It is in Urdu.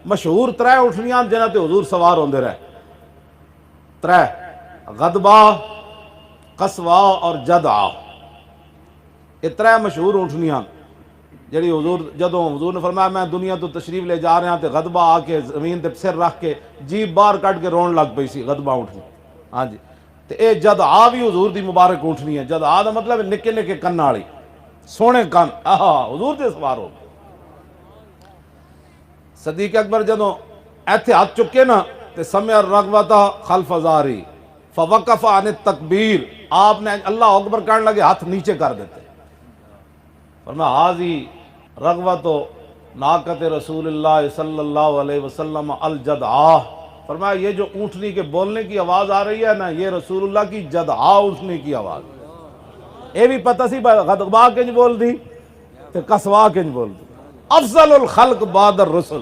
مشہور ترے اٹھنیاں جنہاں تے حضور سوار ہوندے رہے، ترے، غدبہ، قصوہ اور جدعہ، یہ ترے مشہور اونٹنیاں جڑی حضور جدوں حضور نے فرمایا میں دنیا تو تشریف لے جا رہا تے غدبہ آ کے زمین تے سر رکھ کے جیب باہر کٹ کے رون لگ پئی سی، غدبہ اونٹنی، ہاں جی، تے اے جدعہ بھی حضور دی مبارک اونٹنی ہے۔ جدعہ دا مطلب نکے نکے کن والی، سونے کن، حضور تے سوار ہو۔ صدیق اکبر جدوں ایتھے ہاتھ چکے نا تے سمع الرغبۃ خلف ظہری فوقف عن التکبیر، آپ نے اللہ اکبر کہنے لگے ہاتھ نیچے کر دیتے، فرمایا حاضی رغبت ناقت رسول اللہ صلی اللہ علیہ وسلم الجدعہ، فرمایا یہ جو اونٹنی کے بولنے کی آواز آ رہی ہے نا یہ رسول اللہ کی جدعہ اونٹنی کی آواز، یہ بھی پتہ سی غدبہ کنج بول دی تے قصوہ کنج بول دی۔ افضل الخلق بعد الرسل،